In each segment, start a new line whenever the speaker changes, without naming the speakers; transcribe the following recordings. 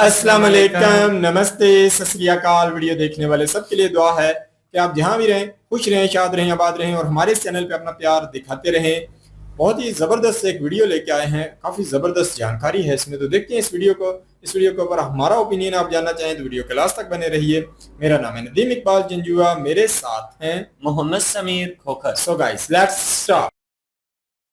अस्सलाम वालेकुम, नमस्ते, सत श्री अकाल। वीडियो देखने वाले सबके लिए दुआ है कि आप जहां भी रहें खुश रहें, शाद रहें, आबाद रहें और हमारे इस चैनल पे अपना प्यार दिखाते रहें। बहुत ही जबरदस्त एक वीडियो लेके आए हैं, काफी जबरदस्त जानकारी है इसमें, तो देखते हैं इस वीडियो को। इस वीडियो के ऊपर हमारा ओपिनियन आप जानना चाहें तो वीडियो के लास्ट तक बने रहिए। मेरा नाम है नदीम इकबाल जंजुआ, मेरे साथ हैं
Mohammad Sameer Khokhar.
So guys let's start.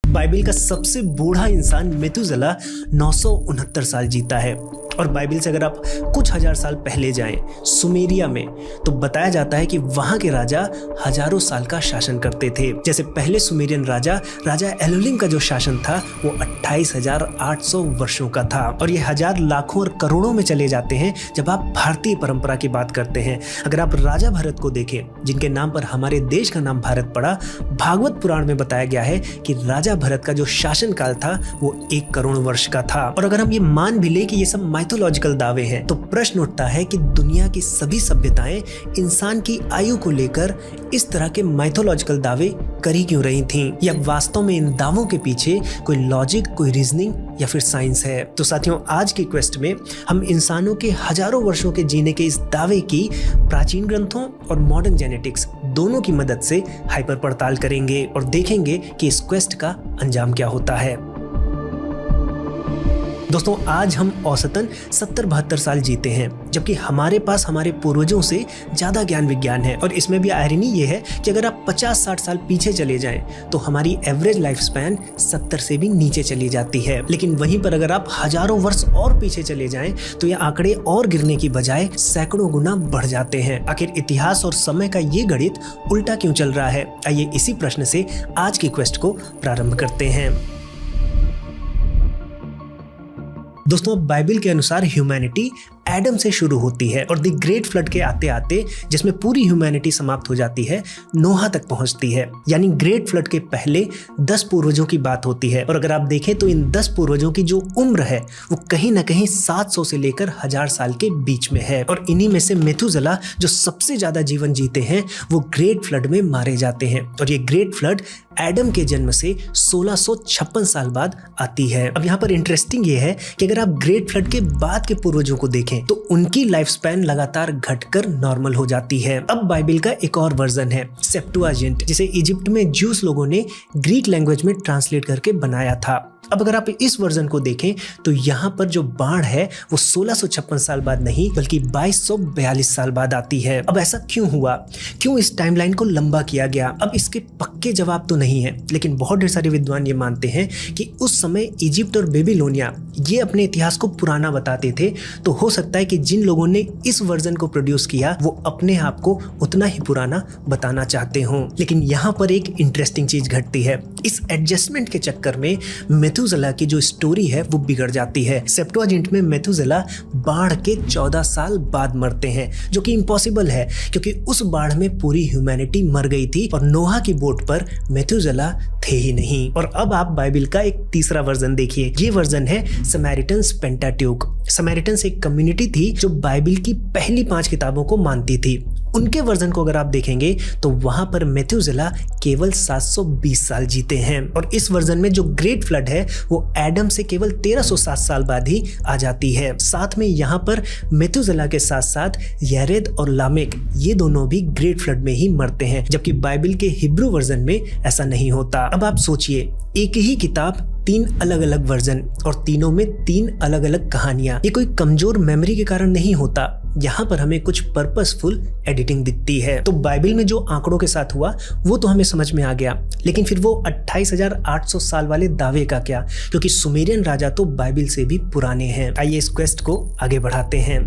Bible का सबसे बूढ़ा इंसान मेथुसेला 969 साल जीता है। और बाइबिल से अगर आप कुछ हजार साल पहले जाएं सुमेरिया में, तो बताया जाता है कि वहां के राजा हजारों साल का शासन करते थे। जैसे पहले सुमेरियन राजा एलुलिम का जो शासन था वो 28,800 वर्षों का था। और ये हजार, लाखों और करोड़ों में चले जाते हैं जब आप भारतीय परंपरा की बात करते हैं। अगर आप राजा भरत को देखें, जिनके नाम पर हमारे देश का नाम भारत पड़ा, भागवत पुराण में बताया गया है कि राजा भरत का जो शासन काल था वो 1 करोड़ वर्ष का था। और अगर हम ये मान भी ले कि ये सब माइथोलॉजिकल दावे हैं, तो प्रश्न उठता है कि दुनिया की सभी सभ्यताएं इंसान की आयु को लेकर इस तरह के माइथोलॉजिकल दावे करी क्यों रही थीं? या वास्तव में इन दावों के पीछे कोई लॉजिक, कोई रीजनिंग या फिर साइंस है? तो साथियों, आज की क्वेस्ट में हम इंसानों के हजारों वर्षों के जीने के इस दावे की प्राचीन ग्रंथों और मॉडर्न जेनेटिक्स दोनों की मदद से हाइपर पड़ताल करेंगे और देखेंगे कि इस क्वेस्ट का अंजाम क्या होता है। दोस्तों, आज हम औसतन 70-72 साल जीते हैं, जबकि हमारे पास हमारे पूर्वजों से ज़्यादा ज्ञान विज्ञान है। और इसमें भी आयरनी ये है कि अगर आप 50-60 साल पीछे चले जाएं तो हमारी एवरेज लाइफ स्पैन 70 से भी नीचे चली जाती है। लेकिन वहीं पर अगर आप हजारों वर्ष और पीछे चले जाएं तो ये आंकड़े और गिरने की बजाय सैकड़ों गुना बढ़ जाते हैं। आखिर इतिहास और समय का ये गणित उल्टा क्यों चल रहा है? आइए इसी प्रश्न से आज की क्वेस्ट को प्रारंभ करते हैं। दोस्तों, बाइबिल के अनुसार ह्यूमैनिटी एडम से शुरू होती है और द ग्रेट फ्लड के आते आते, जिसमें पूरी ह्यूमैनिटी समाप्त हो जाती है, नोहा तक पहुंचती है। यानी ग्रेट फ्लड के पहले 10 पूर्वजों की बात होती है। और अगर आप देखें तो इन 10 पूर्वजों की जो उम्र है वो कहीं ना कहीं 700 से लेकर 1000 साल के बीच में है। और इन्हीं में से मेथुसेला जो सबसे ज्यादा जीवन जीते हैं वो ग्रेट फ्लड में मारे जाते हैं। और ये ग्रेट फ्लड एडम के जन्म से 1656 साल बाद आती है। अब यहाँ पर इंटरेस्टिंग ये है कि अगर आप ग्रेट फ्लड के बाद के पूर्वजों को देखें तो उनकी लाइफ स्पैन लगातार घटकर नॉर्मल हो जाती है। अब बाइबिल का एक और वर्जन है सेप्टुअजिंट, जिसे इजिप्ट में ज्यूस लोगों ने ग्रीक लैंग्वेज में ट्रांसलेट करके बनाया था। अब अगर आप इस वर्जन को देखें तो यहाँ पर जो बाढ़ है वो 1656 साल बाद नहीं बल्कि 2242 साल बाद आती है। अब ऐसा क्यों हुआ? क्यों इस टाइमलाइन को लंबा किया गया? अब इसके पक्के जवाब तो नहीं है, लेकिन बहुत ढेर सारे विद्वान ये मानते हैं कि उस समय इजिप्ट और बेबीलोनिया ये अपने इतिहास को पुराना बताते थे। तो हो सकता है कि जिन लोगों ने इस वर्जन को प्रोड्यूस किया वो अपने आप को उतना ही पुराना बताना चाहते हों। लेकिन यहाँ पर एक इंटरेस्टिंग चीज घटती है। इस एडजस्टमेंट के चक्कर में मेथुसेला की जो स्टोरी है वो बिगड़ जाती है। सेप्टुअजिंट में मेथुसेला बाढ़ के 14 साल बाद मरते हैं, जो कि इम्पॉसिबल है क्योंकि उस बाढ़ में पूरी ह्यूमैनिटी मर गई थी और नोहा की बोट पर मेथुसेला थे ही नहीं। और अब आप बाइबिल का एक तीसरा वर्जन देखिए। ये वर्जन है समैरिटन्स पेंटाट्यूक। समैरिटन्स एक कम्युनिटी थी जो बाइबिल की पहली 5 किताबों को मानती थी। उनके वर्जन को अगर आप देखेंगे तो वहां पर मेथुसेला केवल 720 साल जीते हैं। और इस वर्जन में जो ग्रेट फ्लड है वो एडम से केवल 1307 साल बाद ही आ जाती है। साथ में यहाँ पर मेथुसेला के साथ साथ यारेद और लामेक ये दोनों भी ग्रेट फ्लड में ही मरते हैं, जबकि बाइबिल के हिब्रू वर्जन में ऐसा नहीं होता। अब आप सोचिए, एक ही किताब 3 अलग अलग वर्जन और तीनों में 3 अलग अलग कहानियां। ये कोई कमजोर मेमोरी के कारण नहीं होता, यहाँ पर हमें कुछ पर्पसफुल एडिटिंग दिखती है। तो बाइबिल में जो आंकड़ों के साथ हुआ वो तो हमें समझ में आ गया, लेकिन फिर वो 28,800 साल वाले दावे का क्या? क्योंकि सुमेरियन राजा तो बाइबिल से भी पुराने हैं। आइए इस क्वेस्ट को आगे बढ़ाते हैं।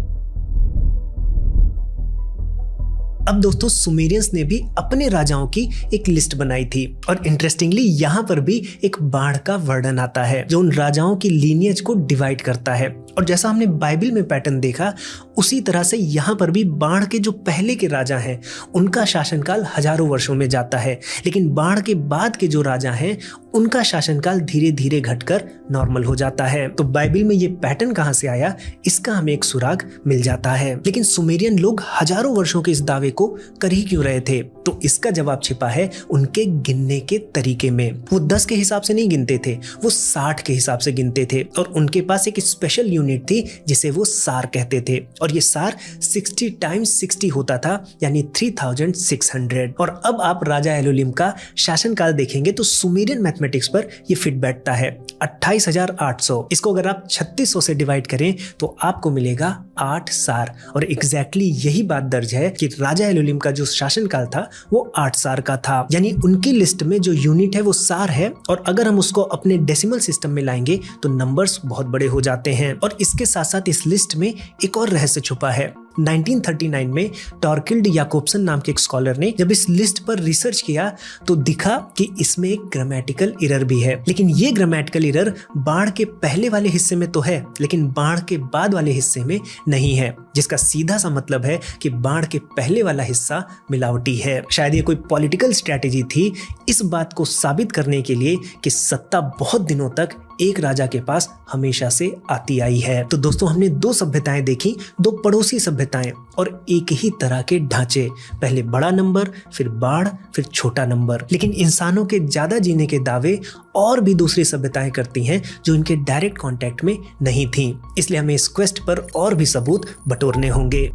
अब दोस्तों, सुमेरियंस ने भी अपने राजाओं की एक लिस्ट बनाई थी और इंटरेस्टिंगली यहाँ पर भी एक बाढ़ का वर्णन आता है जो उन राजाओं की लीनियज को डिवाइड करता है। और जैसा हमने बाइबिल में पैटर्न देखा उसी तरह से यहाँ पर भी बाढ़ के जो पहले के राजा हैं उनका शासनकाल हजारों वर्षों में जाता है, लेकिन बाढ़ के बाद के जो राजा हैं उनका शासनकाल धीरे धीरे घटकर नॉर्मल हो जाता है। तो बाइबल में ये पैटर्न कहां से आया, इसका हमें एक सुराग मिल जाता है। लेकिन सुमेरियन लोग हजारों वर्षों के इस दावे को कर ही क्यों रहे थे, तो इसका जवाब छिपा है उनके गिनने के तरीके में। वो 10 के हिसाब से नहीं गिनते थे, वो 60 के हिसाब से गिनते थे और उनके पास एक स्पेशल यूनिट थी जिसे वो सार कहते थे और ये सार 60 × 60 होता था, यानी 3600। और अब आप राजा एलोलिम का शासनकाल देखेंगे तो सुमेरियन मैथमेटिक्स पर ये फिट बैठता है 28,800। इसको अगर आप 3600 से डिवाइड करें तो आपको मिलेगा 8 सार। और एग्जैक्टली यही बात दर्ज है कि राजा एलोलिम का जो शासनकाल था वो 8 सार का था, यानी उनकी लिस्ट में जो यूनिट है वो सार है। और अगर हम उसको अपने डेसिमल सिस्टम में लाएंगे तो नंबर्स बहुत बड़े हो जाते हैं। और इसके साथ साथ इस लिस्ट में एक और रहस्य छुपा है। 1939 में टॉर्किल्ड याकोब्सन नाम के एक स्कॉलर ने जब इस लिस्ट पर रिसर्च किया तो दिखा कि इसमें एक ग्रामेटिकल एरर भी है। लेकिन ये ग्रामेटिकल एरर बाढ़ के पहले वाले हिस्से में तो है, लेकिन बाढ़ के बाद वाले हिस्से में नहीं है, जिसका सीधा सा मतलब है कि बाढ़ के पहले वाला हिस्सा मिलावटी है। शायद ये कोई पॉलिटिकल स्ट्रैटेजी थी इस बात को साबित करने के लिए कि सत्ता बहुत दिनों तक एक राजा के पास हमेशा से आती आई है। तो दोस्तों, हमने 2 सभ्यताएं देखी, 2 पड़ोसी सभ्यताएं और एक ही तरह के ढांचे। पहले बड़ा नंबर, फिर बाढ़, फिर छोटा नंबर। लेकिन इंसानों के ज्यादा जीने के दावे और भी दूसरी सभ्यताएं करती हैं जो इनके डायरेक्ट कांटेक्ट में नहीं थी। इसलिए हमें इस क्वेस्ट पर और भी सबूत बटोरने होंगे।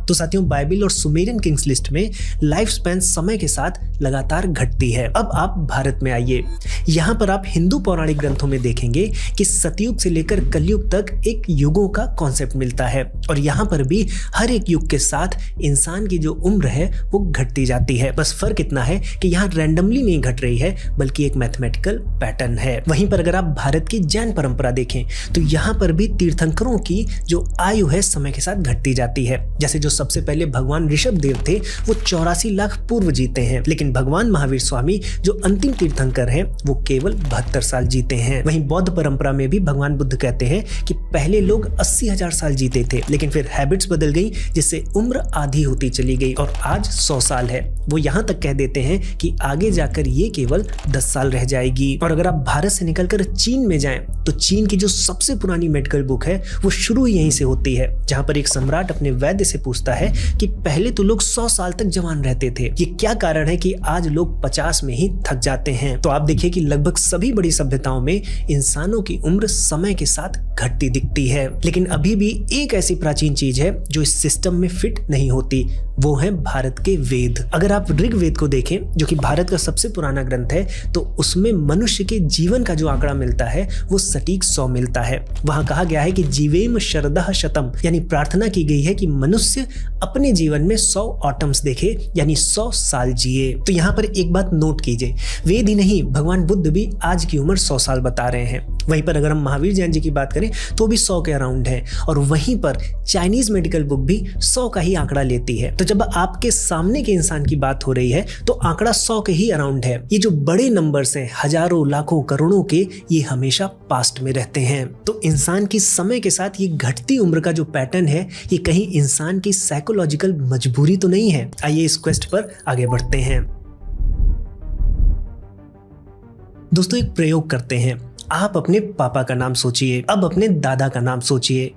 तो साथियों, बाइबल और सुमेरियन किंग्स लिस्ट में लाइफ स्पैन समय के साथ लगातार घटती है। अब आप भारत में आइए। यहाँ पर आप हिंदू पौराणिक ग्रंथों में देखेंगे कि सतयुग से लेकर कलयुग तक एक युगों का कॉन्सेप्ट मिलता है और यहाँ पर भी हर एक युग के साथ इंसान की जो उम्र है वो घटती जाती है। बस फर्क इतना है कि यहाँ रैंडमली नहीं घट रही है, बल्कि एक मैथमेटिकल पैटर्न है। वहीं पर अगर आप भारत की जैन परंपरा देखें तो यहाँ पर भी तीर्थंकरों की जो आयु है समय के साथ घटती जाती है। जैसे जो सबसे पहले भगवान ऋषभ देव थे वो 84 लाख पूर्व जीते हैं, लेकिन भगवान महावीर स्वामी जो अंतिम तीर्थंकर हैं वो केवल 72 साल जीते हैं। वहीं बौद्ध परंपरा में भी भगवान बुद्ध कहते हैं कि पहले लोग 80,000 साल जीते थे, लेकिन फिर हैबिट्स बदल गई जिससे उम्र आधी होती चली गई और आज 100 साल है। वो यहाँ तक कह देते हैं कि आगे जाकर ये केवल 10 साल रह जाएगी। और अगर आप भारत से निकलकर चीन में जाएं तो चीन की जो सबसे पुरानी मेडिकल बुक है वो शुरू यहीं से होती है, जहाँ पर एक सम्राट अपने वैद्य से पूछता है कि पहले तो लोग 100 साल तक जवान रहते थे, ये क्या कारण है कि आज लोग 50 में ही थक जाते हैं। तो आप देखिए कि लगभग सभी बड़ी सभ्यताओं में इंसानों की उम्र समय के साथ घटती दिखती है। लेकिन अभी भी एक ऐसी प्राचीन चीज है जो इस सिस्टम में फिट नहीं होती, वो है भारत के वेद। अगर आप ऋग्वेद को देखें जो कि भारत का सबसे पुराना ग्रंथ है, तो उसमें मनुष्य के जीवन का जो आंकड़ा मिलता है वो सटीक 100 मिलता है। वहां कहा गया है कि जीवेम शरदः शतम, यानी प्रार्थना की गई है कि मनुष्य अपने जीवन में 100 ऑटम्स देखे, यानी 100 साल जिए। तो यहाँ पर एक बात नोट कीजिए, वेद ही नहीं भगवान बुद्ध भी आज की उम्र 100 साल बता रहे हैं। वहीं पर अगर हम महावीर जैन जी की बात करें तो भी 100 के अराउंड है और वहीं पर चाइनीज मेडिकल बुक भी 100 का ही आंकड़ा लेती है। तो जब आपके सामने के इंसान की बात हो रही है तो आंकड़ा 100 के ही अराउंड है। ये जो बड़े नंबर्स हैं, हजारों लाखों करोड़ों के, ये हमेशा पास्ट में रहते हैं। तो इंसान की समय के साथ ये घटती उम्र का जो पैटर्न है, ये कहीं इंसान की साइकोलॉजिकल मजबूरी तो नहीं है। आइए इस क्वेस्ट पर आगे बढ़ते हैं। दोस्तों, एक प्रयोग करते हैं। आप अपने पापा का नाम सोचिए, अब अपने दादा का नाम सोचिए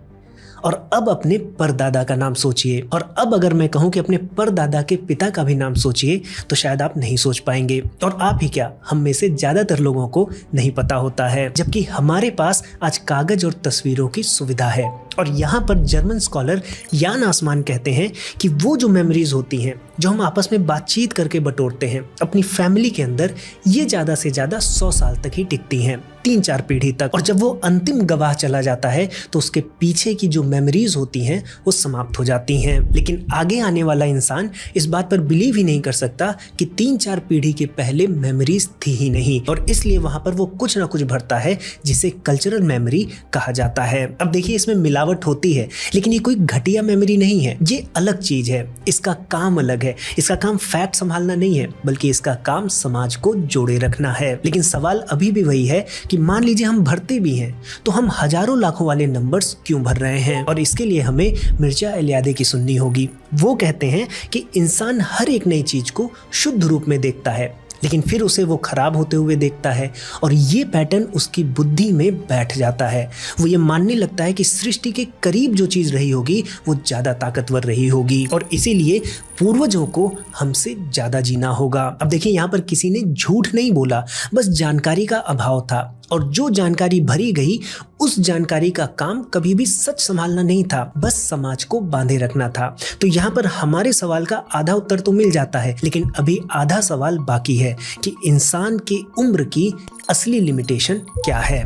और अब अपने परदादा का नाम सोचिए। और अब अगर मैं कहूं कि अपने परदादा के पिता का भी नाम सोचिए तो शायद आप नहीं सोच पाएंगे। और आप ही क्या, हम में से ज्यादातर लोगों को नहीं पता होता है, जबकि हमारे पास आज कागज और तस्वीरों की सुविधा है। और यहाँ पर जर्मन स्कॉलर यान आसमान कहते हैं कि वो जो मेमोरीज होती हैं जो हम आपस में बातचीत करके बटोरते हैं अपनी फैमिली के अंदर, ये ज़्यादा से ज़्यादा 100 साल तक ही टिकती हैं, 3-4 पीढ़ी तक। और जब वो अंतिम गवाह चला जाता है तो उसके पीछे की जो मेमोरीज होती हैं वो समाप्त हो जाती हैं। लेकिन आगे आने वाला इंसान इस बात पर बिलीव ही नहीं कर सकता कि 3-4 पीढ़ी के पहले मेमोरीज थी ही नहीं, और इसलिए वहाँ पर वो कुछ ना कुछ भरता है जिसे कल्चरल मेमोरी कहा जाता है। अब देखिए, इसमें मिलावट गिरावट होती है, लेकिन ये कोई घटिया मेमोरी नहीं है, ये अलग चीज है। इसका काम अलग है। इसका काम फैक्ट संभालना नहीं है, बल्कि इसका काम समाज को जोड़े रखना है। लेकिन सवाल अभी भी वही है कि मान लीजिए हम भरते भी हैं, तो हम हजारों लाखों वाले नंबर्स क्यों भर रहे हैं? और इसके लिए हमें मिर्जा एलियादी की सुननी होगी। वो कहते हैं कि इंसान हर एक नई चीज को शुद्ध रूप में देखता है, लेकिन फिर उसे वो खराब होते हुए देखता है, और ये पैटर्न उसकी बुद्धि में बैठ जाता है। वो ये मानने लगता है कि सृष्टि के करीब जो चीज रही होगी वो ज्यादा ताकतवर रही होगी, और इसीलिए पूर्वजों को हमसे ज्यादा जीना होगा। अब देखिए, यहाँ पर किसी ने झूठ नहीं बोला, बस जानकारी का अभाव था, और जो जानकारी भरी गई उस जानकारी का काम कभी भी सच संभालना नहीं था, बस समाज को बांधे रखना था। तो यहाँ पर हमारे सवाल का आधा उत्तर तो मिल जाता है, लेकिन अभी आधा सवाल बाकी है कि इंसान की उम्र की असली लिमिटेशन क्या है।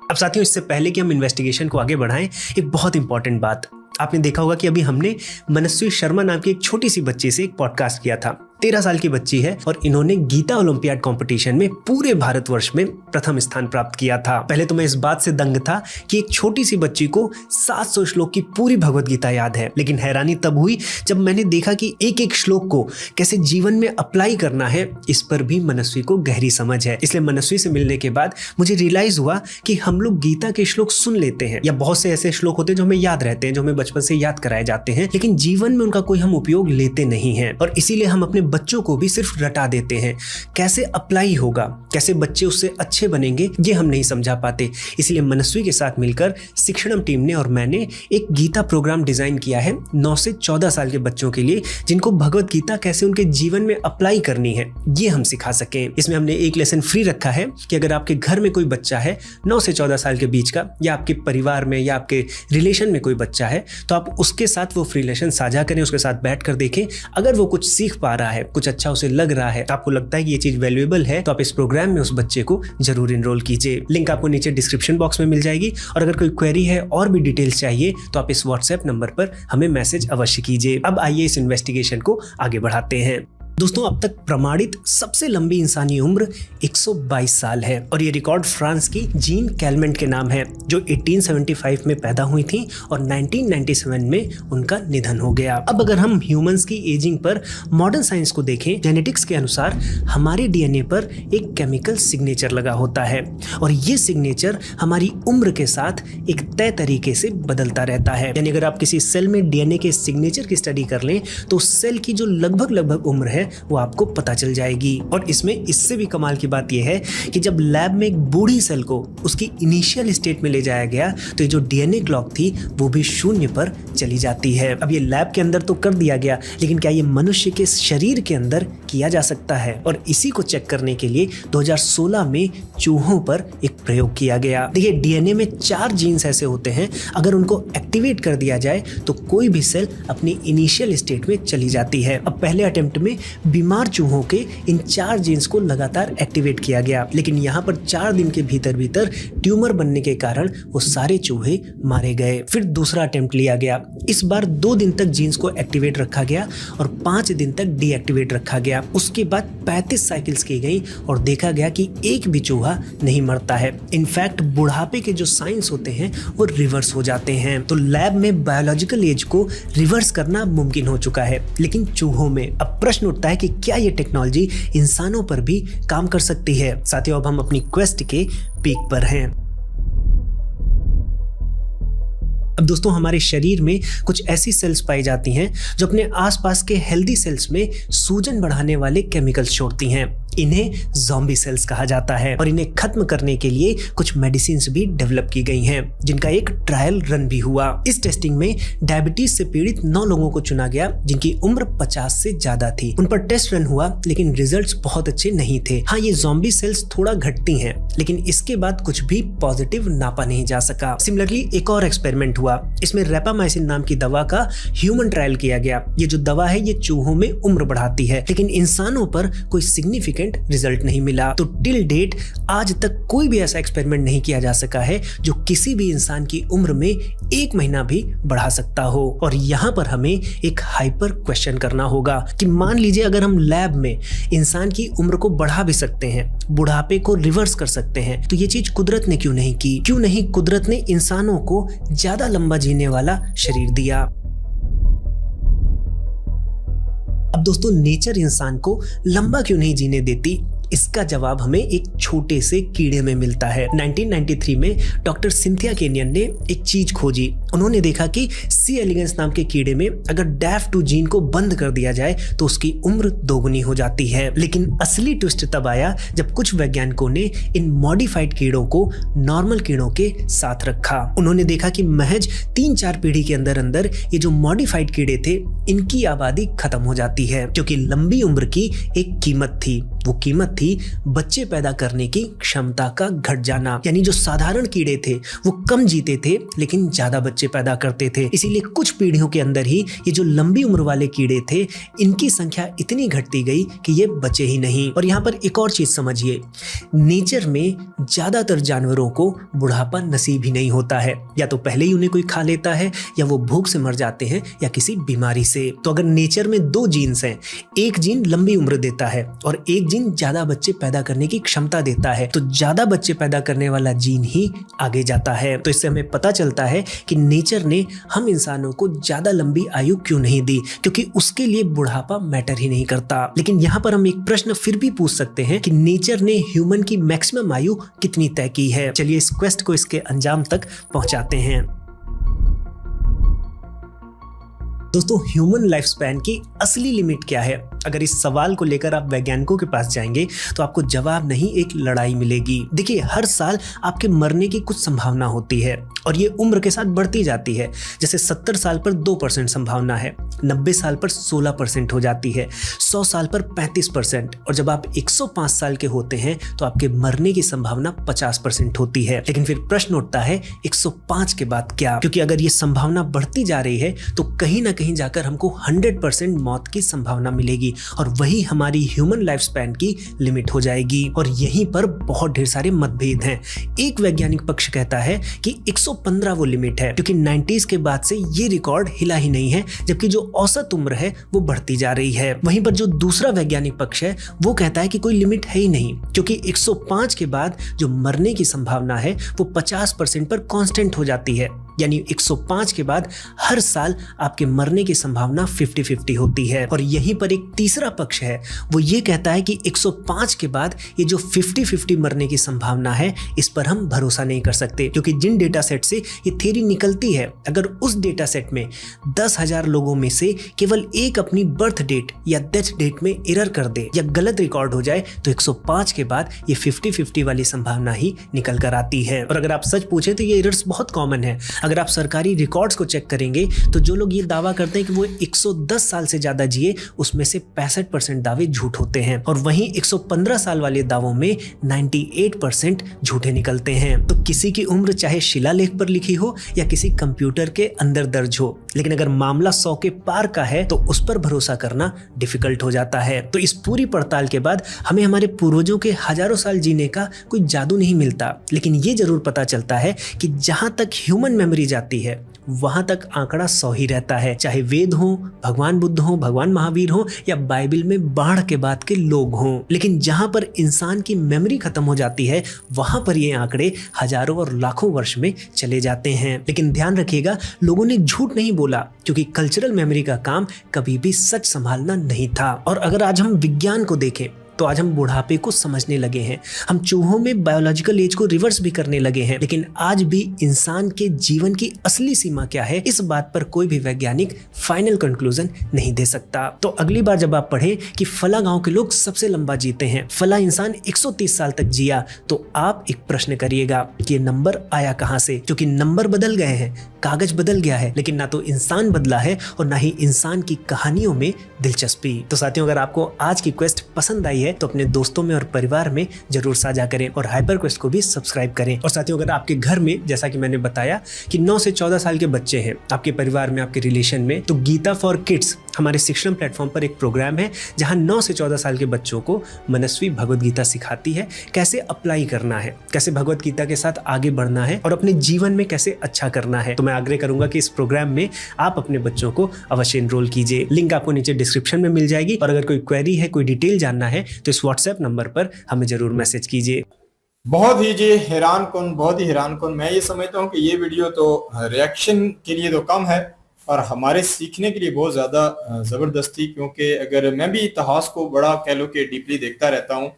अब साथियों, इससे पहले कि हम इन्वेस्टिगेशन को आगे बढ़ाएं, एक बहुत इंपॉर्टेंट बात। आपने देखा होगा कि अभी हमने मनस्वी शर्मा नाम की एक छोटी सी बच्ची से एक पॉडकास्ट किया था। 13 साल की बच्ची है और इन्होंने गीता ओलंपियाड कंपटीशन में पूरे भारतवर्ष में प्रथम स्थान प्राप्त किया था। पहले तो मैं इस बात से दंग था कि एक छोटी सी बच्ची को 700 श्लोक की पूरी भगवत गीता याद है, लेकिन हैरानी तब हुई जब मैंने देखा कि एक एक श्लोक को कैसे जीवन में अप्लाई करना है, इस पर भी मनस्वी को गहरी समझ है। इसलिए मनस्वी से मिलने के बाद मुझे रियलाइज हुआ कि हम लोग गीता के श्लोक सुन लेते हैं, या बहुत से ऐसे श्लोक होते हैं जो हमें याद रहते हैं, जो हमें बचपन से याद कराए जाते हैं, लेकिन जीवन में उनका कोई हम उपयोग लेते नहीं हैं, और इसीलिए हम अपने बच्चों को भी सिर्फ रटा देते हैं। कैसे अप्लाई होगा, कैसे बच्चे उससे अच्छे बनेंगे, ये हम नहीं समझा पाते। इसलिए मनस्वी के साथ मिलकर शिक्षणम टीम ने और मैंने एक गीता प्रोग्राम डिजाइन किया है 9 से 14 साल के बच्चों के लिए, जिनको भगवत गीता कैसे उनके जीवन में अप्लाई करनी है ये हम सिखा सकें। इसमें हमने एक लेसन फ्री रखा है कि अगर आपके घर में कोई बच्चा है 9 से 14 साल के बीच का, या आपके परिवार में या आपके रिलेशन में कोई बच्चा है, तो आप उसके साथ वो फ्री लेसन साझा करें, उसके साथ बैठ कर देखें। अगर वो कुछ सीख पा रहा है, कुछ अच्छा उसे लग रहा है, तो आपको लगता है कि ये चीज वैल्यूएबल है, तो आप इस प्रोग्राम में उस बच्चे को जरूर इनरोल कीजिए। लिंक आपको नीचे डिस्क्रिप्शन बॉक्स में मिल जाएगी, और अगर कोई क्वेरी है और भी डिटेल्स चाहिए तो आप इस व्हाट्सएप नंबर पर हमें मैसेज अवश्य कीजिए। अब आइए इस इन्वेस्टिगेशन को आगे बढ़ाते हैं। दोस्तों, अब तक प्रमाणित सबसे लंबी इंसानी उम्र 122 साल है, और ये रिकॉर्ड फ्रांस की जीन कैलमेंट के नाम है, जो 1875 में पैदा हुई थी और 1997 में उनका निधन हो गया। अब अगर हम ह्यूमंस की एजिंग पर मॉडर्न साइंस को देखें, जेनेटिक्स के अनुसार हमारे डीएनए पर एक केमिकल सिग्नेचर लगा होता है, और ये सिग्नेचर हमारी उम्र के साथ एक तय तरीके से बदलता रहता है। यानी अगर आप किसी सेल में डीएनए के सिग्नेचर की स्टडी कर लें, तो उस सेल की जो लगभग उम्र है वो आपको पता चल जाएगी। और इसमें इससे भी कमाल की बात यह है कि जब लैब में एक बूढ़ी सेल को उसकी इनिशियल स्टेट में ले जाया गया, तो ये जो डीएनए क्लॉक थी वो भी 0 पर चली जाती है। अब ये लैब के अंदर तो कर दिया गया, लेकिन क्या ये मनुष्य के शरीर के अंदर किया जा सकता है? और इसी को चेक करने के लिए 2016 में चूहों पर एक प्रयोग किया गया। देखिए, डीएनए में 4 जीन्स ऐसे होते हैं, अगर उनको एक्टिवेट कर दिया जाए तो कोई भी सेल अपनी इनिशियल स्टेट में चली जाती है। अब पहले अटेम्प्ट में बीमार चूहों के इन 4 जीन्स को लगातार एक्टिवेट किया गया, लेकिन यहाँ पर 4 दिन के भीतर ट्यूमर बनने के कारण वो सारे चूहे मारे गए। फिर दूसरा अटेम्प्ट लिया गया। इस बार 2 दिन तक जीन्स को एक्टिवेट रखा गया और 5 दिन तक डीएक्टिवेट रखा गया। उसके बाद 35 साइकिल्स की गई और देखा गया कि एक भी चूहा नहीं मरता है। इनफैक्ट बुढ़ापे के जो साइंस होते हैं वो रिवर्स हो जाते हैं। तो लैब में बायोलॉजिकल एज को रिवर्स करना मुमकिन हो चुका है, लेकिन चूहों में। अब प्रश्न उठता है कि क्या ये टेक्नोलॉजी इंसानों पर भी काम कर सकती है? साथियों, अब हम अपनी क्वेस्ट के पीक पर हैं। अब दोस्तों, हमारे शरीर में कुछ ऐसी सेल्स पाई जाती हैं जो अपने आसपास के हेल्दी सेल्स में सूजन बढ़ाने वाले केमिकल्स छोड़ती हैं। इन्हें ज़ॉम्बी सेल्स कहा जाता है, और इन्हें खत्म करने के लिए कुछ मेडिसिन्स भी डेवलप की गई हैं, जिनका एक ट्रायल रन भी हुआ। इस टेस्टिंग में डायबिटीज से पीड़ित 9 लोगों को चुना गया जिनकी उम्र 50 से ज्यादा थी। उन पर टेस्ट रन हुआ, लेकिन रिजल्ट्स बहुत अच्छे नहीं थे। हाँ, ये ज़ॉम्बी सेल्स थोड़ा घटती हैं, लेकिन इसके बाद कुछ भी पॉजिटिव नापा नहीं जा सका। सिमिलरली एक और एक्सपेरिमेंट हुआ हुआ। इसमें रेपामाइसिन नाम की दवा का ह्यूमन ट्रायल किया गया। ये जो दवा है ये चूहों में उम्र बढ़ाती है, लेकिन इंसानों पर कोई सिग्निफिकेंट रिजल्ट नहीं मिला। तो टिल डेट आज तक कोई भी ऐसा एक्सपेरिमेंट नहीं किया जा सका है जो किसी भी इंसान की उम्र में 1 महीना भी बढ़ा सकता हो। और यहाँ पर हमें एक हाइपर क्वेश्चन करना होगा कि मान लीजिए अगर हम लैब में इंसान की उम्र को बढ़ा भी सकते हैं, बुढ़ापे को रिवर्स कर सकते हैं, तो ये चीज कुदरत ने क्यों नहीं की? क्यों नहीं कुदरत ने इंसानों को ज्यादा लंबा जीने वाला शरीर दिया? अब दोस्तों, नेचर इंसान को लंबा क्यों नहीं जीने देती? इसका जवाब हमें एक छोटे से कीड़े में मिलता है। 1993 में डॉक्टर सिंथिया केनियन ने एक चीज खोजी। उन्होंने देखा कि सी एलिगेंस नाम के कीड़े में अगर DAF2 जीन को बंद कर दिया जाए तो उसकी उम्र दोगुनी हो जाती है। लेकिन असली ट्विस्ट तब आया जब कुछ वैज्ञानिकों ने इन मॉडिफाइड कीड़ों को नॉर्मल कीड़ों के साथ रखा। उन्होंने देखा कि महज 3-4 पीढ़ी के अंदर अंदर ये जो मॉडिफाइड कीड़े थे इनकी आबादी खत्म हो जाती है, क्योंकि लंबी उम्र की एक कीमत थी। वो कीमत थी बच्चे पैदा करने की क्षमता का घट जाना। यानी जो साधारण कीड़े थे वो कम जीते थे लेकिन ज्यादा बच्चे पैदा करते थे। इसीलिए कुछ पीढ़ियों के अंदर ही ये जो लंबी उम्र वाले कीड़े थे इनकी संख्या इतनी घटती गई कि ये बचे ही नहीं। और यहाँ पर एक और चीज समझिए, नेचर में ज्यादातर जानवरों को बुढ़ापा नसीब ही नहीं होता है। या तो पहले ही उन्हें कोई खा लेता है या वो भूख से मर जाते हैं या किसी बीमारी से। तो अगर नेचर में 2 जीन्स हैं, एक जीन लंबी उम्र देता है और एक जीन ज्यादा बच्चे पैदा करने की क्षमता देता है, तो ज्यादा बच्चे पैदा करने वाला जीन ही आगे जाता है। तो इससे हमें पता चलता है कि नेचर ने हम इंसानों को ज्यादा लंबी आयु क्यों नहीं दी, क्योंकि उसके लिए बुढ़ापा मैटर ही नहीं करता। लेकिन यहाँ पर हम एक प्रश्न फिर भी पूछ सकते हैं कि नेचर ने ह्यूमन की मैक्सिमम आयु कितनी तय की है। चलिए इस क्वेस्ट को इसके अंजाम तक पहुंचाते हैं। दोस्तों, ह्यूमन लाइफ स्पैन की असली लिमिट क्या है? अगर इस सवाल को लेकर आप वैज्ञानिकों के पास जाएंगे तो आपको जवाब नहीं, एक लड़ाई मिलेगी। देखिए, हर साल आपके मरने की कुछ संभावना होती है और ये उम्र के साथ बढ़ती जाती है। जैसे 70 साल पर 2% संभावना है, 90 साल पर 16% हो जाती है, 100 साल पर 35%, और जब आप 105 साल के होते हैं तो आपके मरने की संभावना 50% होती है। लेकिन फिर प्रश्न उठता है 105 के बाद क्या? क्योंकि अगर ये संभावना बढ़ती जा रही है तो कहीं ना कहीं जाकर हमको 100% मौत की संभावना मिलेगी और वही हमारी ह्यूमन लाइफ स्पैन की लिमिट हो जाएगी। और यहीं पर बहुत ढेर सारे मतभेद हैं। एक वैज्ञानिक पक्ष कहता है कि 115 वो लिमिट है, क्योंकि 90s के बाद से ये रिकॉर्ड हिला ही नहीं है, जबकि जो औसत उम्र है वो बढ़ती जा रही है। वहीं पर जो दूसरा वैज्ञानिक पक्ष है वो कहता है कि कोई लिमिट है ही नहीं, क्योंकि 105 के बाद जो मरने की संभावना है वो 50% पर कांस्टेंट हो जाती है। यानी 105 के बाद हर साल आपके मरने की संभावना 50-50 होती है। और यहीं पर एक तीसरा पक्ष है, वो ये कहता है कि 105 के बाद ये जो 50-50 मरने की संभावना है इस पर हम भरोसा नहीं कर सकते, क्योंकि जिन डेटा सेट से ये थ्योरी निकलती है, अगर उस डेटा सेट में 10,000 लोगों में से केवल एक अपनी बर्थ डेट या डेथ डेट में एरर कर दे या गलत रिकॉर्ड हो जाए तो 105 के बाद ये 50-50 वाली संभावना ही निकल कर आती है। और अगर आप सच पूछे तो ये एरर्स बहुत कॉमन है। अगर आप सरकारी रिकॉर्ड्स को चेक करेंगे तो जो लोग ये दावा करते हैं कि वो 110 साल से ज्यादा जिए, उसमें से 65% दावे झूठ होते हैं, और वहीं 115 साल वाले दावों में 98% झूठे निकलते हैं। तो किसी की उम्र चाहे शिलालेख पर लिखी हो या किसी कंप्यूटर के अंदर दर्ज हो, लेकिन अगर मामला 100 के पार का है तो उस पर भरोसा करना डिफिकल्ट हो जाता है। तो इस पूरी पड़ताल के बाद हमें हमारे पूर्वजों के हजारों साल जीने का कोई जादू नहीं मिलता, लेकिन ये जरूर पता चलता है कि जहां तक ह्यूमन मेमोरी जाती है वहां तक आंकड़ा 100 ही रहता है। चाहे वेद हो, भगवान बुद्ध हो, भगवान महावीर हो या बाइबल में बाढ़ के बाद के लोग हों, लेकिन जहां पर इंसान की मेमोरी खत्म हो जाती है वहां पर ये आंकड़े हजारों और लाखों वर्ष में चले जाते हैं। लेकिन ध्यान रखिएगा, लोगों ने झूठ नहीं बोला, क्योंकि कल्चरल मेमोरी का काम कभी भी सच संभालना नहीं था। और अगर आज हम विज्ञान को देखें तो आज हम बुढ़ापे को समझने लगे हैं, हम चूहों में बायोलॉजिकल एज को रिवर्स भी करने लगे हैं, लेकिन आज भी इंसान के जीवन की असली सीमा क्या है इस बात पर कोई भी वैज्ञानिक फाइनल कंक्लूजन नहीं दे सकता। तो अगली बार जब आप पढ़ें कि फला गांव के लोग सबसे लंबा जीते हैं, फला इंसान 130 साल तक जिया, तो आप एक प्रश्न करिएगा कि ये नंबर आया कहां से, क्योंकि नंबर बदल गए हैं, कागज बदल गया है, लेकिन ना तो इंसान बदला है और ना ही इंसान की कहानियों में दिलचस्पी। तो साथियों, अगर आपको आज की क्वेस्ट पसंद आई है है तो अपने दोस्तों में और परिवार में जरूर साझा करें और हाइपर क्वेस्ट को भी सब्सक्राइब करें। और साथियों, अगर आपके घर में, जैसा कि मैंने बताया कि 9 से 14 साल के बच्चे हैं आपके परिवार में, आपके रिलेशन में, तो गीता फॉर किड्स हमारे शिक्षण प्लेटफॉर्म पर एक प्रोग्राम है जहां 9 से 14 साल के बच्चों को मनस्वी भगवत गीता सिखाती है, कैसे अप्लाई करना है, कैसे भगवत गीता के साथ आगे बढ़ना है और अपने जीवन में कैसे अच्छा करना है। तो मैं आग्रह करूंगा कि इस प्रोग्राम में आप अपने बच्चों को अवश्य एनरोल कीजिए। लिंक आपको नीचे डिस्क्रिप्शन में मिल जाएगी। और अगर कोई क्वेरी है, कोई डिटेल जानना है तो इस व्हाट्सएप नंबर पर हमें जरूर मैसेज कीजिए।
बहुत ही जी बहुत ही हैरान कौन। मैं ये समझता हूँ कि ये वीडियो तो रिएक्शन के लिए तो कम है और हमारे सीखने के लिए बहुत ज़्यादा ज़बरदस्त थी, क्योंकि अगर मैं भी इतिहास को बड़ा कह लो कि डीपली देखता रहता हूँ,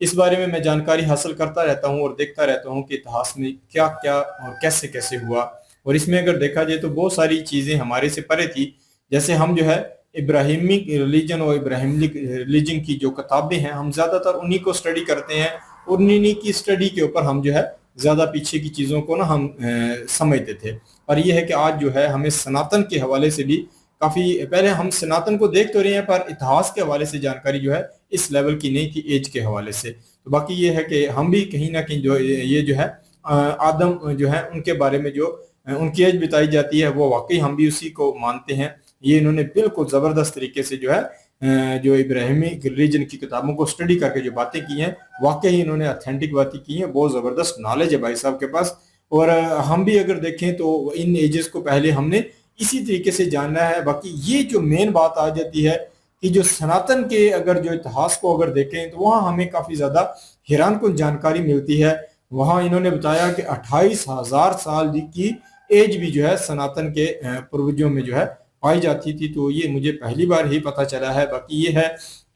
इस बारे में मैं जानकारी हासिल करता रहता हूँ और देखता रहता हूँ कि इतिहास में क्या क्या और कैसे कैसे हुआ। और इसमें अगर देखा जाए तो बहुत सारी चीज़ें हमारे से परे थी। जैसे हम जो है इब्राहिमिक रिलीजन और इब्राहिमिक रिलीजन की जो किताबें हैं, हम ज़्यादातर उन्हीं को स्टडी करते हैं और उन्हीं की स्टडी के ऊपर हम जो है ज़्यादा पीछे की चीज़ों को ना हम समझते थे। और ये है कि आज जो है हमें सनातन के हवाले से भी काफ़ी, पहले हम सनातन को देख तो रहे हैं पर इतिहास के हवाले से जानकारी जो है इस लेवल की नहीं कि एज के हवाले से। तो बाकी ये है कि हम भी कहीं ना कहीं जो ये जो है आदम जो है उनके बारे में जो उनकी एज बताई जाती है वो वाकई हम भी उसी को मानते हैं। ये इन्होंने बिल्कुल ज़बरदस्त तरीके से जो है जो इब्राहिमिक रिलीजन की किताबों को स्टडी करके जो बातें की हैं, वाकई इन्होंने ऑथेंटिक बातें की हैं। बहुत ज़बरदस्त नॉलेज है भाई साहब के पास। और हम भी अगर देखें तो इन एजेस को पहले हमने इसी तरीके से जानना है। बाकी ये जो मेन बात आ जाती है कि जो सनातन के अगर जो इतिहास को अगर देखें तो वहाँ हमें काफ़ी ज़्यादा हैरानकुन जानकारी मिलती है। वहाँ इन्होंने बताया कि 28,000 साल की एज भी जो है सनातन के पूर्वजों में जो है पाई जाती थी। तो ये मुझे पहली बार ही पता चला है। बाकी ये है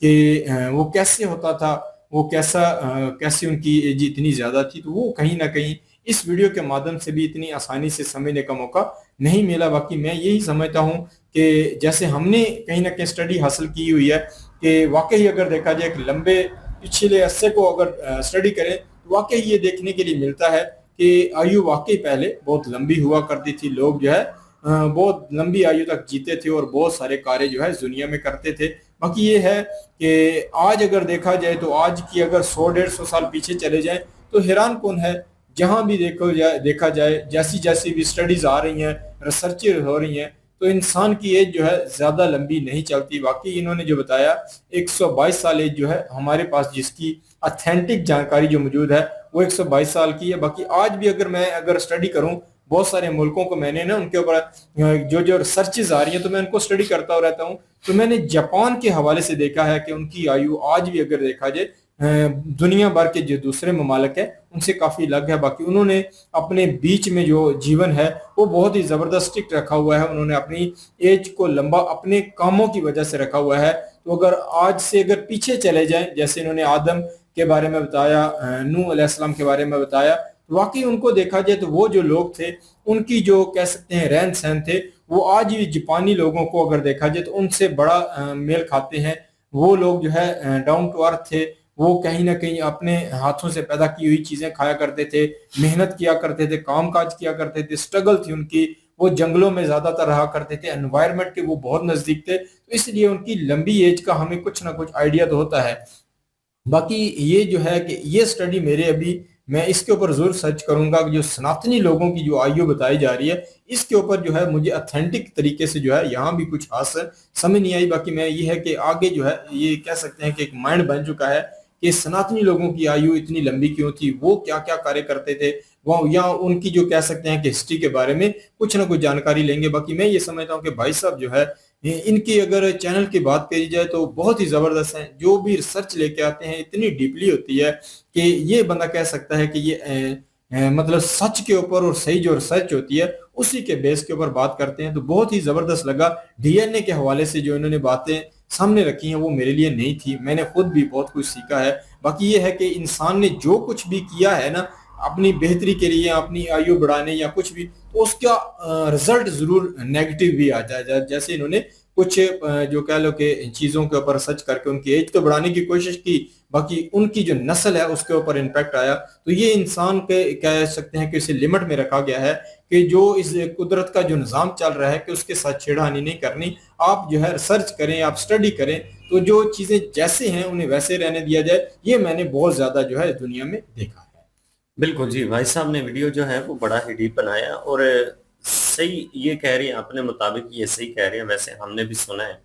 कि वो कैसे होता था, वो कैसे उनकी एज इतनी ज़्यादा थी, तो वो कहीं ना कहीं इस वीडियो के माध्यम से भी इतनी आसानी से समझने का मौका नहीं मिला। बाकी मैं यही समझता हूँ कि जैसे हमने कहीं ना कहीं स्टडी हासिल की हुई है कि वाकई अगर देखा जाए कि लंबे पिछले अरसे को अगर स्टडी करें तो वाकई ये देखने के लिए मिलता है कि आयु वाकई पहले बहुत लंबी हुआ करती थी। लोग जो है बहुत लंबी आयु तक जीते थे और बहुत सारे कार्य जो है दुनिया में करते थे। बाकी ये है कि आज अगर देखा जाए तो आज की अगर 100-150 साल पीछे चले जाएं तो हैरान कौन है। जहां भी देखा जाए जैसी जैसी भी स्टडीज आ रही हैं, रिसर्चेज हो रही हैं, तो इंसान की एज जो है ज्यादा लंबी नहीं चलती। बाकी इन्होंने जो बताया 122 साल एज जो है हमारे पास, जिसकी ऑथेंटिक जानकारी जो मौजूद है वो 122 साल की है। बाकी आज भी अगर स्टडी करूं, बहुत सारे मुल्कों को मैंने ना उनके ऊपर जो रिसर्चेज आ रही हैं तो मैं उनको स्टडी करता रहता हूं। तो मैंने जापान के हवाले से देखा है कि उनकी आयु आज भी अगर देखा जाए दुनिया भर के जो दूसरे ममालिक है उनसे काफी अलग है। बाकी उन्होंने अपने बीच में जो जीवन है वो बहुत ही जबरदस्त स्ट्रिक्ट रखा हुआ है। उन्होंने अपनी एज को लंबा अपने कामों की वजह से रखा हुआ है। तो अगर आज से अगर पीछे चले जाएं, जैसे इन्होंने आदम के बारे में बताया, नूह अलैहिस्सलाम के बारे में बताया, तो वाकई उनको देखा जाए तो वो जो लोग थे उनकी जो कह सकते हैं रहन सहन थे वो आज भी जापानी लोगों को अगर देखा जाए तो उनसे बड़ा मेल खाते हैं। वो लोग जो है डाउन टू अर्थ थे। वो कहीं ना कहीं अपने हाथों से पैदा की हुई चीजें खाया करते थे, मेहनत किया करते थे, कामकाज किया करते थे, स्ट्रगल थी उनकी। वो जंगलों में ज्यादातर रहा करते थे, एनवायरनमेंट के वो बहुत नजदीक थे, तो इसलिए उनकी लंबी एज का हमें कुछ ना कुछ आइडिया तो होता है। बाकी ये जो है कि ये स्टडी मैं इसके ऊपर जरूर सर्च करूंगा कि जो सनातनी लोगों की जो आयु बताई जा रही है इसके ऊपर जो है मुझे ऑथेंटिक तरीके से जो है यहाँ भी कुछ खास समझ नहीं आई। बाकी मैं ये है कि आगे जो है ये कह सकते हैं कि एक माइंड बन चुका है कि सनातनी लोगों की आयु इतनी लंबी क्यों थी, वो क्या क्या कार्य करते थे, वो या उनकी जो कह सकते हैं कि हिस्ट्री के बारे में कुछ ना कुछ जानकारी लेंगे। बाकी मैं ये समझता हूँ कि भाई साहब जो है इनकी अगर चैनल की बात करी जाए तो बहुत ही जबरदस्त है। जो भी रिसर्च लेके आते हैं इतनी डीपली होती है कि ये बंदा कह सकता है कि ये मतलब सच के ऊपर और सही जो रिसर्च होती है उसी के बेस के ऊपर बात करते हैं। तो बहुत ही जबरदस्त लगा। डीएनए के हवाले से जो इन्होंने बातें सामने रखी हैं वो मेरे लिए नहीं थी, मैंने खुद भी बहुत कुछ सीखा है। बाकी ये है कि इंसान ने जो कुछ भी किया है ना अपनी बेहतरी के लिए, अपनी आयु बढ़ाने या कुछ भी, तो उसका रिजल्ट जरूर नेगेटिव भी आ जाए। जैसे इन्होंने कुछ जो कह लो कि चीजों के ऊपर सर्च करके उनकी एज तो बढ़ाने की कोशिश की, बाकी उनकी जो नस्ल है उसके ऊपर इम्पैक्ट आया। तो ये इंसान के कह सकते हैं कि इसे लिमिट में रखा गया है कि जो इस कुदरत का जो निज़ाम चल रहा है कि उसके साथ छेड़खानी नहीं करनी। आप जो है रिसर्च करें, आप स्टडी करें, तो जो चीजें जैसे हैं उन्हें वैसे रहने दिया जाए, ये मैंने बहुत ज्यादा जो है दुनिया में देखा है।
बिल्कुल जी, भाई साहब ने वीडियो जो है वो बड़ा ही डीप बनाया और सही ये कह रही हैं, अपने मुताबिक ये सही कह रहे हैं। वैसे हमने भी सुना है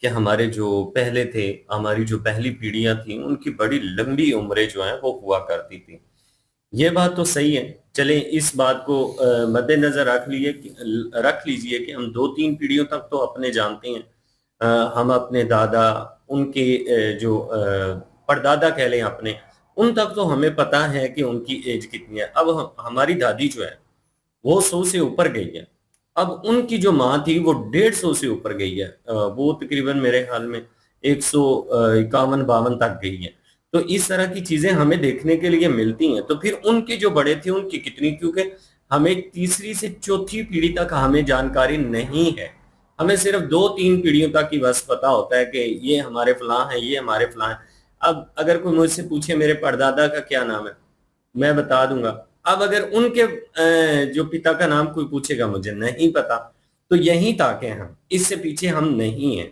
कि हमारे जो पहले थे, हमारी जो पहली पीढ़ियां थी, उनकी बड़ी लंबी उम्रें जो हैं वो हुआ करती थी। ये बात तो सही है। चलें इस बात को मद्देनजर रख लीजिए कि हम 2-3 पीढ़ियों तक तो अपने जानते हैं। हम अपने दादा, उनके जो परदादा कह लें अपने, उन तक तो हमें पता है कि उनकी एज कितनी है। अब हमारी दादी जो है वो 100 से ऊपर गई है। अब उनकी जो माँ थी वो 150 से ऊपर गई है। वो तकरीबन मेरे ख्याल में 151-52 तक गई है। तो इस तरह की चीजें हमें देखने के लिए मिलती हैं। तो फिर उनके जो बड़े थे उनकी कितनी, क्योंकि हमें तीसरी से चौथी पीढ़ी तक हमें जानकारी नहीं है। हमें सिर्फ 2-3 पीढ़ियों तक ही बस पता होता है कि ये हमारे फलां हैं, ये हमारे फलां हैं। अब अगर कोई मुझसे पूछे मेरे परदादा का क्या नाम है, मैं बता दूंगा। अब अगर उनके जो पिता का नाम कोई पूछेगा, मुझे नहीं पता। तो यहीं तक हैं हम, इससे पीछे हम नहीं हैं।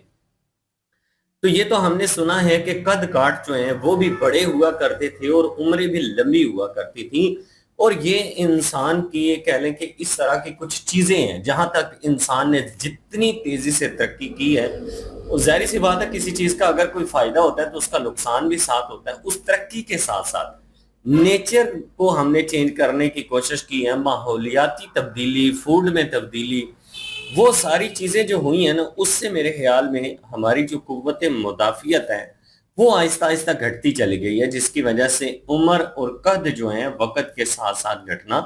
तो ये तो हमने सुना है कि कद काठ जो है वो भी बड़े हुआ करते थे और उम्रें भी लंबी हुआ करती थी। और ये इंसान की, ये कह लें कि इस तरह की कुछ चीजें हैं, जहां तक इंसान ने जितनी तेजी से तरक्की की है, वो जाहिर सी बात है किसी चीज का अगर कोई फायदा होता है तो उसका नुकसान भी साथ होता है। उस तरक्की के साथ साथ नेचर को हमने चेंज करने की कोशिश की है, माहौलियाती तब्दीली, फूड में तब्दीली, वो सारी चीजें जो हुई हैं ना, उससे मेरे ख्याल में हमारी जो कुव्वत मुदाफियत है वो आहिस्ता आहिस्ता घटती चली गई है, जिसकी वजह से उम्र और कद जो है वक्त के साथ साथ घटना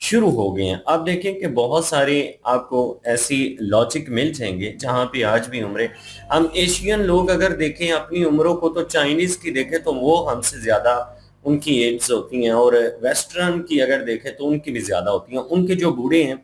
शुरू हो गए हैं। आप देखें कि बहुत सारे आपको ऐसी लॉजिक मिल जाएंगे जहां पे आज भी उम्रें, हम एशियन लोग अगर देखें अपनी उम्रों को, तो चाइनीज की देखें तो वो हमसे ज्यादा उनकी एज होती हैं, और वेस्टर्न की अगर देखें तो उनकी भी ज्यादा होती हैं। उनके जो बूढ़े हैं,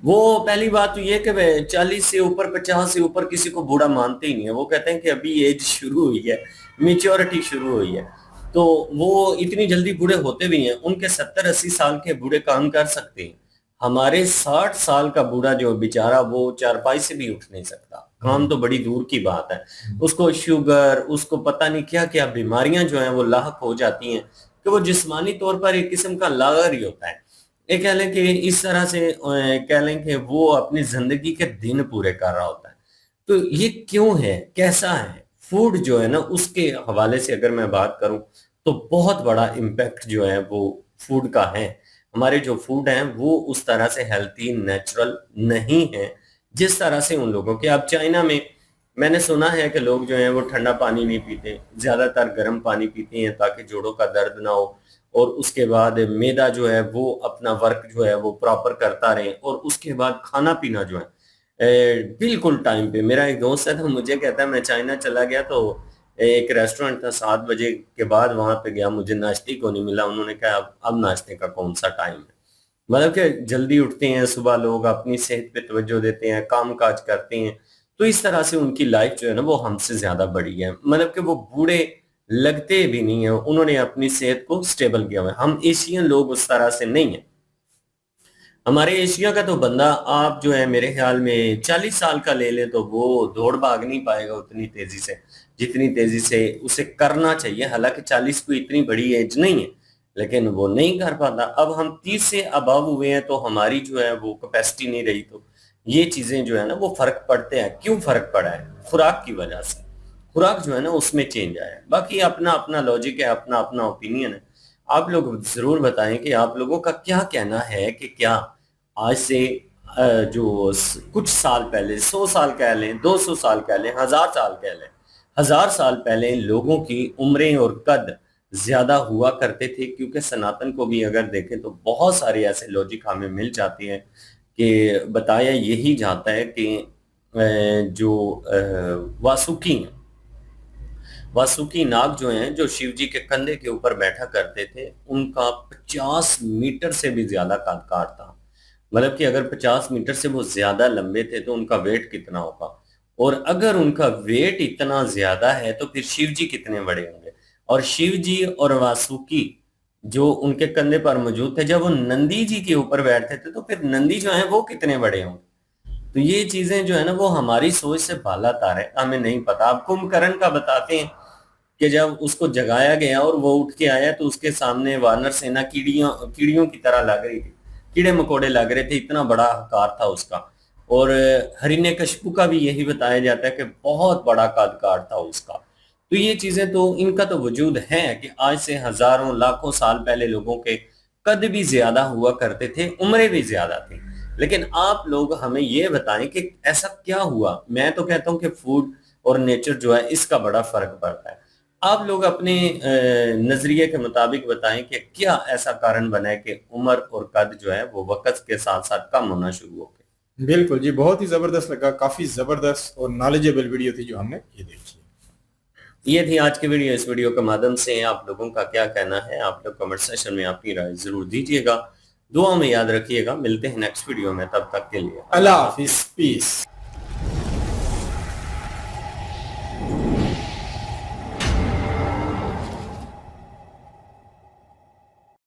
वो पहली बात तो ये कि 40 से ऊपर, 50 से ऊपर किसी को बूढ़ा मानते ही नहीं है। वो कहते हैं कि अभी एज शुरू हुई है, मेच्योरिटी शुरू हुई है। तो वो इतनी जल्दी बूढ़े होते भी हैं। उनके 70-80 साल के बूढ़े काम कर सकते हैं। हमारे 60 साल का बूढ़ा जो बेचारा, वो चारपाई से भी उठ नहीं सकता, काम तो बड़ी दूर की बात है। उसको शुगर, उसको पता नहीं क्या क्या बीमारियां जो हैं वो लाहक हो जाती हैं, कि वो जिस्मानी तौर पर एक किस्म का लागर ही होता है। ये कह लें कि इस तरह से कह लें कि वो अपनी जिंदगी के दिन पूरे कर रहा होता है। तो ये क्यों है, कैसा है? फूड जो है ना, उसके हवाले से अगर मैं बात करूं तो बहुत बड़ा इम्पैक्ट जो है वो फूड का है। हमारे जो फूड हैं वो उस तरह से हेल्थी, नेचुरल नहीं है जिस तरह से उन लोगों के। अब चाइना में मैंने सुना है कि लोग जो हैं वो ठंडा पानी नहीं पीते, ज्यादातर गर्म पानी पीते हैं ताकि जोड़ों का दर्द ना हो, और उसके बाद मैदा जो है वो अपना वर्क जो है वो प्रॉपर करता रहे, और उसके बाद खाना पीना जो है बिल्कुल टाइम पे। मेरा एक दोस्त है तो मुझे कहता है, मैं चाइना चला गया तो एक रेस्टोरेंट था, 7 बजे के बाद वहां पे गया, मुझे नाश्ते को नहीं मिला। उन्होंने कहा अब नाश्ते का कौन सा टाइम है? मतलब कि जल्दी उठते हैं सुबह, लोग अपनी सेहत पे तवज्जो देते हैं, काम काज करते हैं। तो इस तरह से उनकी लाइफ जो है ना वो हमसे ज्यादा बड़ी है। मतलब कि वो बूढ़े लगते भी नहीं है, उन्होंने अपनी सेहत को स्टेबल किया हुआ है। हम एशियन लोग उस तरह से नहीं है। हमारे एशिया का तो बंदा, आप जो है मेरे ख्याल में 40 साल का ले ले तो वो दौड़ भाग नहीं पाएगा उतनी तेजी से जितनी तेजी से उसे करना चाहिए। हालांकि 40 कोई इतनी बड़ी एज नहीं है, लेकिन वो नहीं कर पाता। अब हम 30 से अबव हुए हैं तो हमारी जो है वो कैपेसिटी नहीं रही। तो ये चीजें जो है ना वो फर्क पड़ते हैं। क्यों फर्क पड़ा है? खुराक की वजह से। खुराक जो है ना उसमें चेंज आया है। बाकी अपना अपना लॉजिक है, अपना अपना ओपिनियन है। आप लोग जरूर बताएं कि आप लोगों का क्या कहना है कि क्या आज से कुछ साल पहले, 100 साल कह लें, 200 साल कह लें, 1000 साल कह लें, 1000 साल पहले लोगों की उम्रें और कद ज्यादा हुआ करते थे? क्योंकि सनातन को भी अगर देखें तो बहुत सारे ऐसे लॉजिक हमें मिल जाते हैं कि बताया यही जाता है कि जो वासुकी हैं, वासुकी नाग जो हैं, जो शिव जी के कंधे के ऊपर बैठा करते थे, उनका 50 मीटर से भी ज्यादा कदकार था। मतलब कि अगर 50 मीटर से वो ज्यादा लंबे थे तो उनका वेट कितना होगा? और अगर उनका वेट इतना ज्यादा है तो फिर शिव जी कितने बड़े होंगे? और शिव जी और वासुकी जो उनके कंधे पर मौजूद थे, जब वो नंदी जी के ऊपर बैठते थे तो फिर नंदी जो है वो कितने बड़े होंगे? तो ये चीजें जो है ना वो हमारी सोच से बाला तार है, हमें नहीं पता। अब कुंभकर्ण का बताते हैं कि जब उसको जगाया गया और वो उठ के आया तो उसके सामने वानर सेना कीड़ियों की तरह लग रही थी, कीड़े मकोड़े लग रहे थे, इतना बड़ा आकार था उसका। और हिरण्यकशिपु का भी यही बताया जाता है कि बहुत बड़ा कद-काठ था उसका। तो ये चीजें तो इनका तो वजूद है कि आज से हजारों लाखों साल पहले लोगों के कद भी ज्यादा हुआ करते थे, उम्रें भी ज्यादा थी। लेकिन आप लोग हमें ये बताएं कि ऐसा क्या हुआ। मैं तो कहता हूं कि फूड और नेचर जो है इसका बड़ा फर्क पड़ता है। आप लोग अपने नजरिए के मुताबिक बताएं कि क्या ऐसा कारण बना है कि उम्र और कद जो है वो वक्त के साथ साथ कम होना शुरू हो गए।
बिल्कुल जी, बहुत ही जबरदस्त लगा, काफी जबरदस्त और नॉलेजेबल वीडियो थी जो हमने ये देखी।
ये थी आज की वीडियो। इस वीडियो के माध्यम से आप लोगों का क्या कहना है, आप लोग कमेंट सेक्शन में अपनी राय जरूर दीजिएगा। दुआ में याद रखिएगा। मिलते हैं नेक्स्ट वीडियो में, तब तक के लिए
अल्लाह हाफिज, पीस।